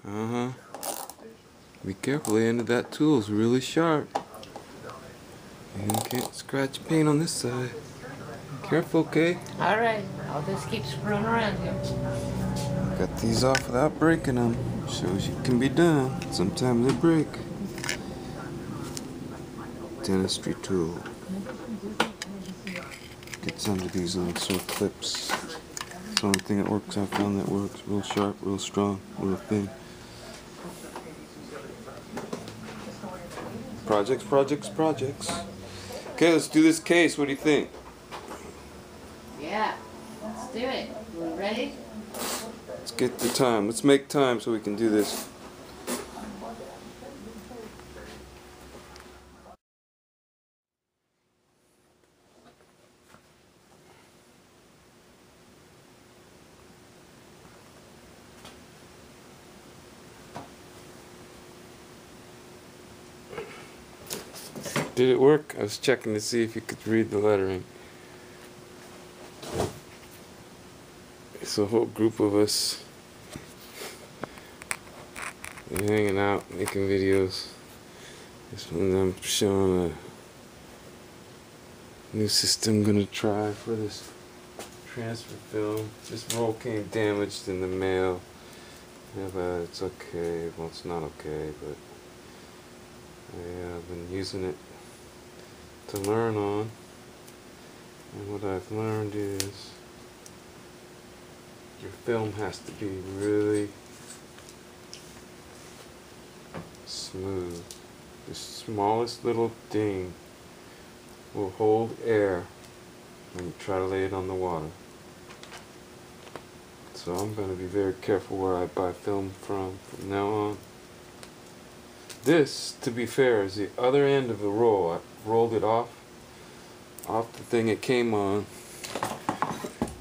Uh-huh. Be careful, the end of that tool is really sharp. And you can't scratch paint on this side. Careful, okay? Alright, I'll just keep screwing around here. Got these off without breaking them. Shows you can be done. Sometimes they break. Dentistry tool. Gets under these little sort of clips. It's the only thing that works. I found that works. Real sharp, real strong, real thin. Projects, projects, projects. Okay, let's do this case. What do you think? Yeah, let's do it. We ready? Let's get the time. Let's make time so we can do this. Did it work? I was checking to see if you could read the lettering. It's a whole group of us hanging out, making videos. This one I'm showing a new system I'm gonna try for this transfer film. This roll came damaged in the mail. Yeah, but it's okay. Well, it's not okay, but I've been using it to learn on. And what I've learned is your film has to be really smooth. The smallest little ding will hold air when you try to lay it on the water. So I'm going to be very careful where I buy film from now on. This, to be fair, is the other end of the roll. I rolled it off the thing it came on.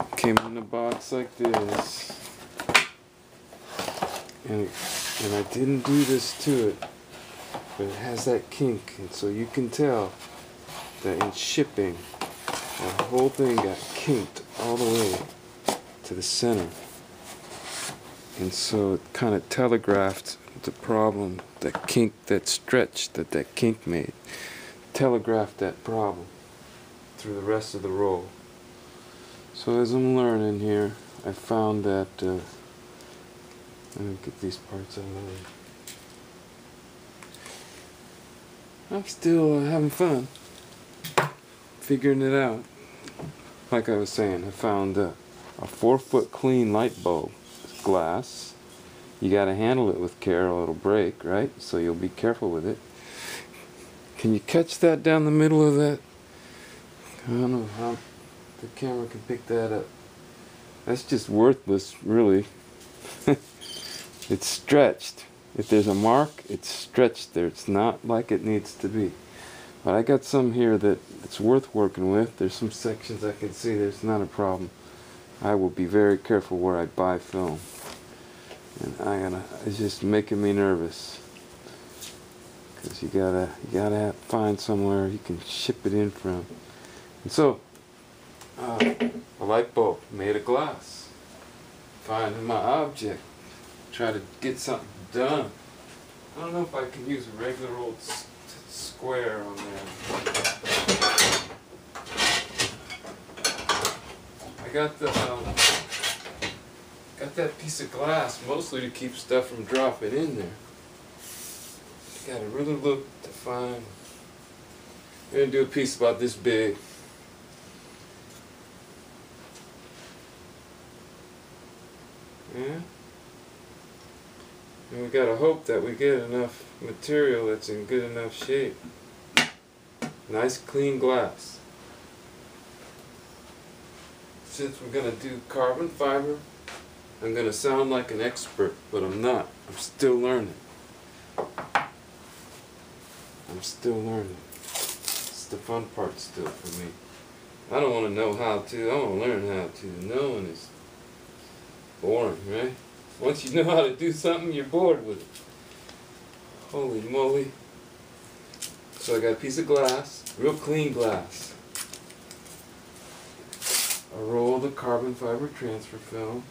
It came in a box like this. And I didn't do this to it, but it has that kink, and so you can tell that in shipping, the whole thing got kinked all the way to the center. And so it kind of telegraphed the problem, that kink, that stretch that kink made. Telegraphed that problem through the rest of the roll. So as I'm learning here, I found that, let me get these parts out of the way. I'm still having fun figuring it out. Like I was saying, I found a 4-foot clean light bulb, glass. You gotta handle it with care or it'll break, right? So you'll be careful with it. Can you catch that down the middle of that? I don't know how the camera can pick that up. That's just worthless, really. It's stretched. If there's a mark, it's stretched there. It's not like it needs to be. But I got some here that it's worth working with. There's some sections I can see there's not a problem. I will be very careful where I buy film. And it's just making me nervous. Because you gotta find somewhere you can ship it in from. And so, a light bulb made of glass. Finding my object. Try to get something done. I don't know if I can use a regular old square on there. I got that piece of glass mostly to keep stuff from dropping in there. You gotta really look to find. I'm gonna do a piece about this big. Yeah. And we gotta hope that we get enough material that's in good enough shape. Nice clean glass. Since we're gonna do carbon fiber, I'm gonna sound like an expert, but I'm not. I'm still learning. I'm still learning. It's the fun part still for me. I don't want to know how to. I want to learn how to. Knowing is boring, right? Once you know how to do something, you're bored with it. Holy moly. So I got a piece of glass, real clean glass. A roll of carbon fiber transfer film.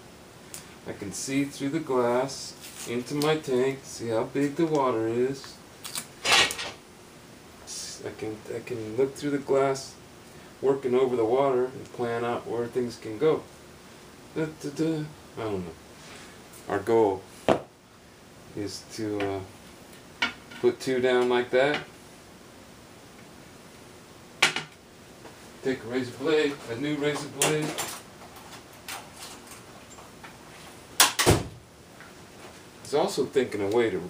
I can see through the glass into my tank, see how big the water is. I can look through the glass, working over the water and plan out where things can go. I don't know. Our goal is to put 2 down like that. Take a razor blade, a new razor blade. I was also thinking a way to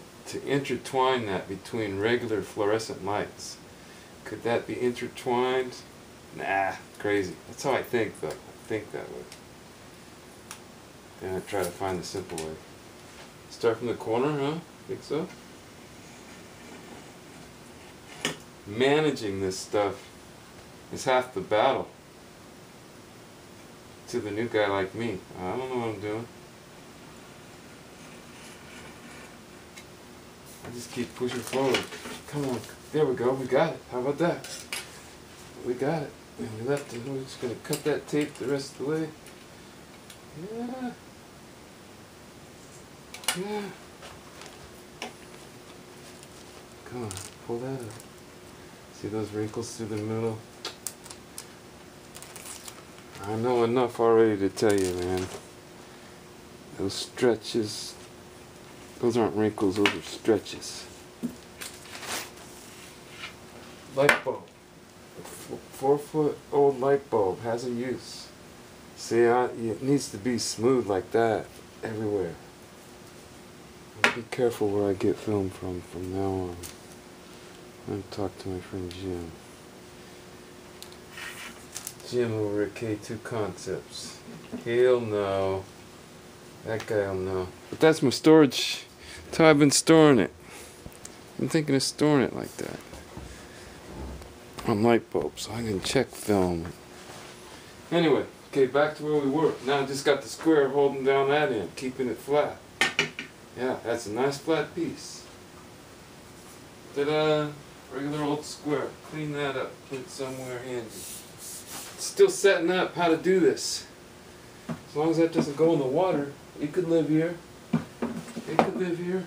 intertwine that between regular fluorescent lights. Could that be intertwined? Nah, crazy. That's how I think though. I think that way. Then I try to find the simple way. Start from the corner, huh? Think so? Managing this stuff is half the battle to the new guy like me. I don't know what I'm doing. I just keep pushing forward. Come on. There we go. We got it. How about that? We got it. And we left it. We're just going to cut that tape the rest of the way. Yeah. Yeah. Come on. Pull that up. See those wrinkles through the middle? I know enough already to tell you, man. Those stretches, those aren't wrinkles, those are stretches. Light bulb. A 4-foot-old light bulb has a use. See, it needs to be smooth like that everywhere. Be careful where I get film from now on. I'm going to talk to my friend Jim. Jim over at K2 Concepts. He'll know. That guy'll know. But that's my storage. That's how I've been storing it. I'm thinking of storing it like that. On light bulbs, so I can check film. Anyway, okay, back to where we were. Now I just got the square holding down that end, keeping it flat. Yeah, that's a nice flat piece. Ta-da! Regular old square. Clean that up, put it somewhere handy. Still setting up how to do this. As long as that doesn't go in the water, it could live here. It could live here.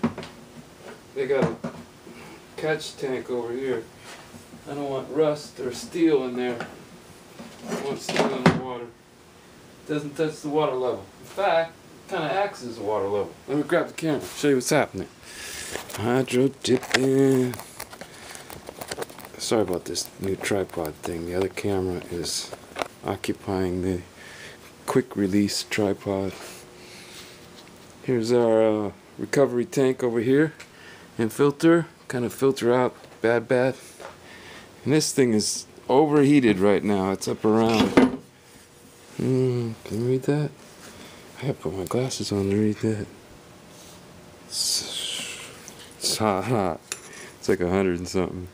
They got a catch tank over here. I don't want rust or steel in there. I don't want steel in the water. It doesn't touch the water level. In fact, it kind of acts as the water level. Let me grab the camera, show you what's happening. Hydro dipping. Sorry about this new tripod thing. The other camera is occupying the quick release tripod. Here's our recovery tank over here and filter. Kind of filter out bad. And this thing is overheated right now. It's up around. Can you read that? I have to put my glasses on to read that. It's hot. It's like 100 and something.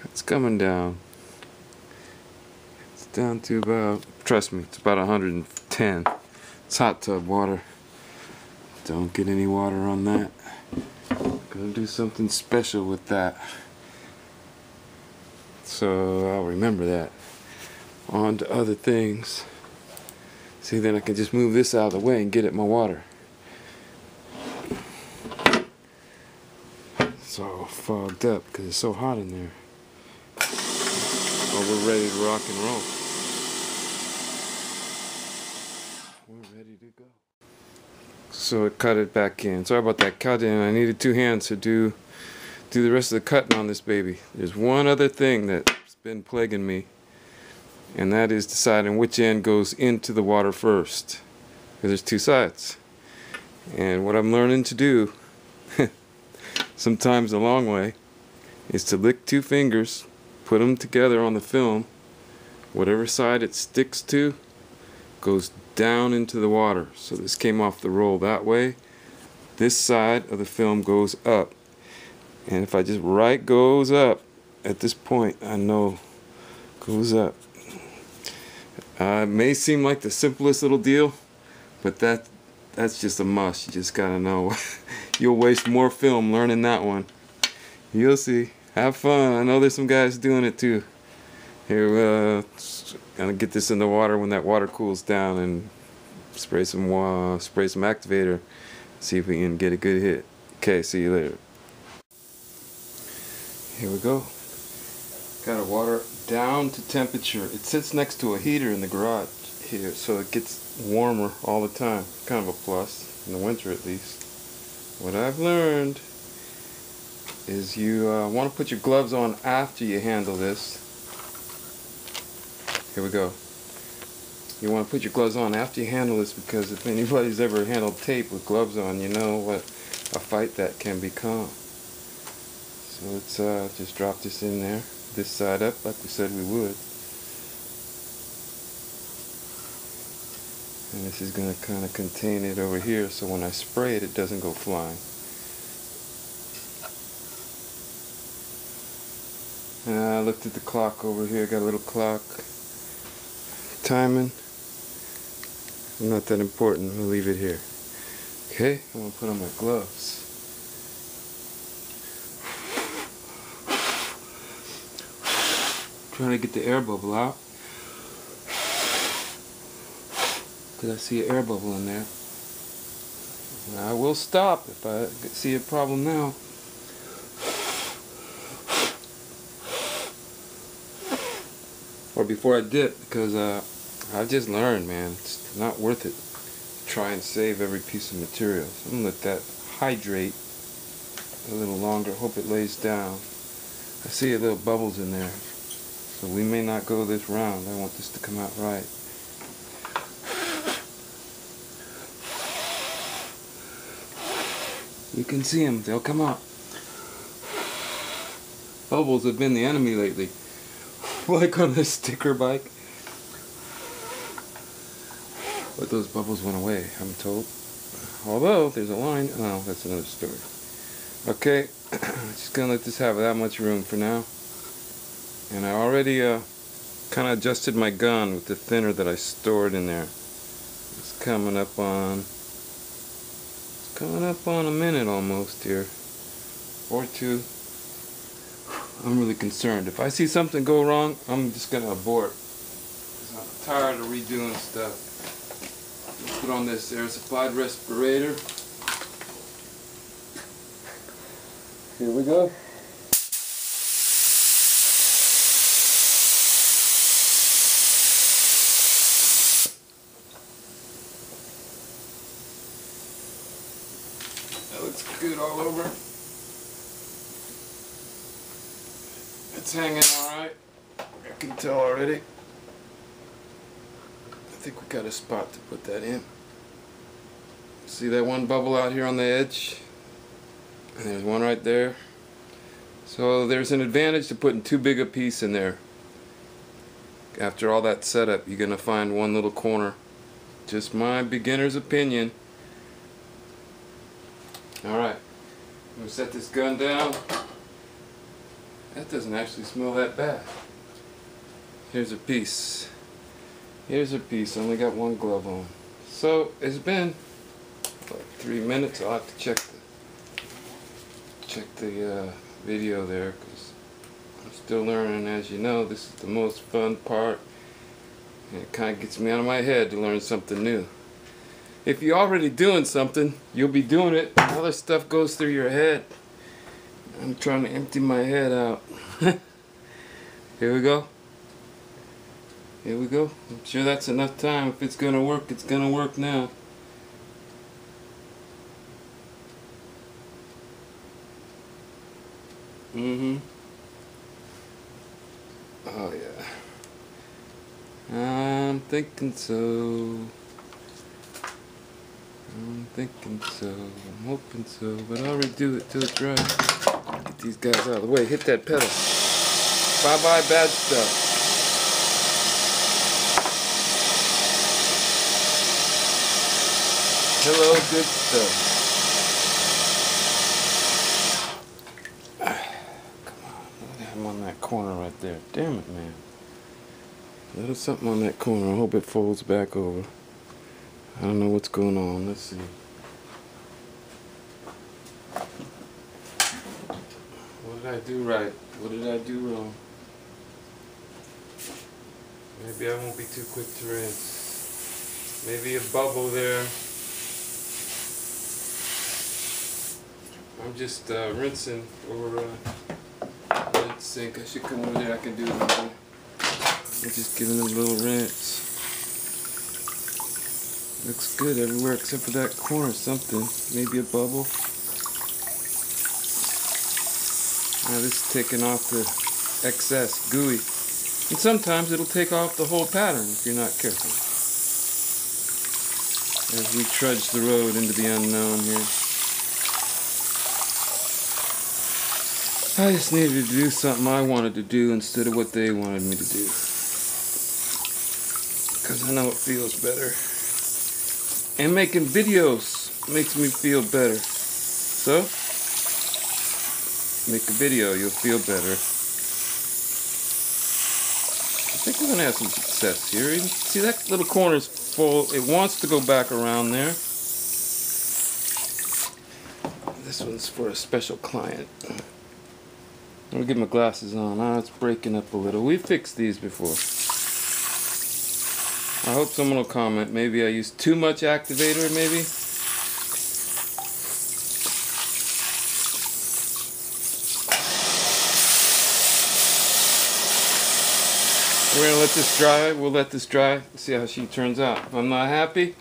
It's coming down. It's down to about, trust me, it's about 110. It's hot tub water. Don't get any water on that. Gonna do something special with that. So I'll remember that. On to other things. See, then I can just move this out of the way and get at my water. It's all fogged up because it's so hot in there. Oh, we're ready to rock and roll. We're ready to go. So it cut it back in. Sorry about that cut in. I needed 2 hands to do the rest of the cutting on this baby. There's one other thing that's been plaguing me, and that is deciding which end goes into the water first. Because there's 2 sides. And what I'm learning to do, sometimes the long way, is to lick 2 fingers, put them together on the film. Whatever side it sticks to goes down into the water. So this came off the roll that way. This side of the film goes up. And if I just right goes up at this point, I know goes up. It may seem like the simplest little deal, but that's just a must. You just gotta know. You'll waste more film learning that one. You'll see. Have fun. I know there's some guys doing it too. Here, gonna get this in the water when that water cools down and spray some activator. See if we can get a good hit. Okay, see you later. Here we go. Got our water down to temperature. It sits next to a heater in the garage here, so it gets warmer all the time. Kind of a plus, in the winter at least. What I've learned is you want to put your gloves on after you handle this. Here we go. You want to put your gloves on after you handle this, because if anybody's ever handled tape with gloves on, you know what a fight that can become. So let's just drop this in there, this side up, like we said we would. And this is going to kind of contain it over here, so when I spray it, it doesn't go flying. And I looked at the clock over here, got a little clock. Timing. Not that important, we'll leave it here. Okay, I'm going to put on my gloves. Trying to get the air bubble out. Because I see an air bubble in there. I will stop if I see a problem now. Or before I dip, because I've just learned, man, it's not worth it to try and save every piece of material. So I'm going to let that hydrate a little longer. Hope it lays down. I see a little bubbles in there. So we may not go this round. I want this to come out right. You can see them. They'll come out. Bubbles have been the enemy lately. Like on this sticker bike. But those bubbles went away, I'm told. Although, there's a line. Oh, that's another story. Okay, just gonna let this have that much room for now. And I already kind of adjusted my gun with the thinner that I stored in there. It's coming up on a minute almost here. Or two. I'm really concerned. If I see something go wrong, I'm just gonna abort. 'Cause I'm tired of redoing stuff. Put on this air supplied respirator. Here we go. That looks good all over. It's hanging alright. I can tell already. I think we got a spot to put that in. See that one bubble out here on the edge? And there's one right there. So there's an advantage to putting too big a piece in there. After all that setup, you're gonna find one little corner. Just my beginner's opinion. Alright, I'm gonna set this gun down. That doesn't actually smell that bad. Here's a piece. Here's a piece. I only got one glove on. So it's been like 3 minutes. I'll have to check the video there, because I'm still learning. As you know, this is the most fun part, and it kind of gets me out of my head to learn something new. If you're already doing something, you'll be doing it. Other stuff goes through your head. I'm trying to empty my head out. Here we go. Here we go. I'm sure that's enough time. If it's gonna work, it's gonna work now. Oh yeah. I'm thinking so. I'm thinking so. I'm hoping so. But I'll redo it till it's right. Get these guys out of the way. Hit that pedal. Bye-bye bad stuff. Hello, good stuff. Come on, I'm on that corner right there. Damn it, man. There's something on that corner. I hope it folds back over. I don't know what's going on. Let's see. What did I do right? What did I do wrong? Maybe I won't be too quick to rinse. Maybe a bubble there. I'm just rinsing over the sink. I should come over there. I can do it over there. I'm just giving it a little rinse. Looks good everywhere except for that corner. Something. Maybe a bubble. Now this is taking off the excess gooey. And sometimes it'll take off the whole pattern if you're not careful. As we trudge the road into the unknown here. I just needed to do something I wanted to do instead of what they wanted me to do. Because I know it feels better. And making videos makes me feel better. So, make a video, you'll feel better. I think we're going to have some success here. See, that little corner's full. It wants to go back around there. This one's for a special client. Let me get my glasses on. Oh, it's breaking up a little. We've fixed these before. I hope someone will comment. Maybe I used too much activator, maybe? We're going to let this dry. We'll let this dry. See how she turns out. If I'm not happy,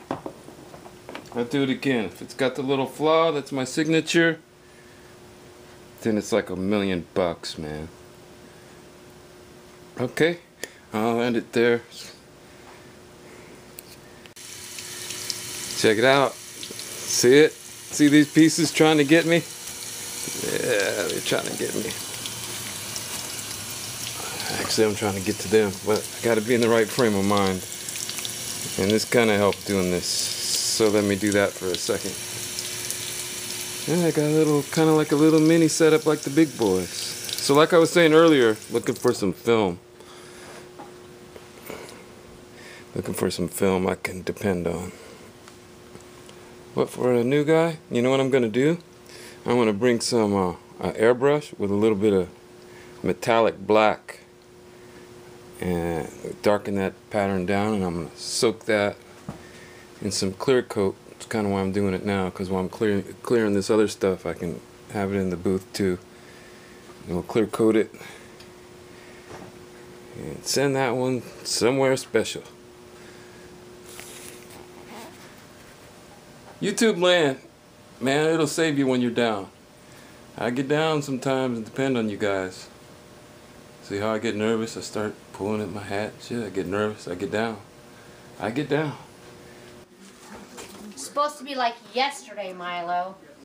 I'll do it again. If it's got the little flaw, that's my signature, then it's like $1,000,000, man. Okay, I'll end it there. Check it out. See it? See these pieces trying to get me? Yeah, they're trying to get me. Actually, I'm trying to get to them, but I gotta be in the right frame of mind. And this kinda helped doing this. So let me do that for a second. Yeah, I got a little, kinda like a little mini setup like the big boys. So like I was saying earlier, looking for some film. Looking for some film I can depend on. But for a new guy, you know what I'm gonna do? I'm gonna bring some airbrush with a little bit of metallic black and darken that pattern down, and I'm gonna soak that in some clear coat. It's kind of why I'm doing it now, because while I'm clearing this other stuff, I can have it in the booth too. And we'll clear coat it and send that one somewhere special. YouTube land, man, it'll save you when you're down. I get down sometimes and depend on you guys. See how I get nervous? I start pulling at my hat. Shit, I get nervous. I get down. I get down. It's supposed to be like yesterday, Milo.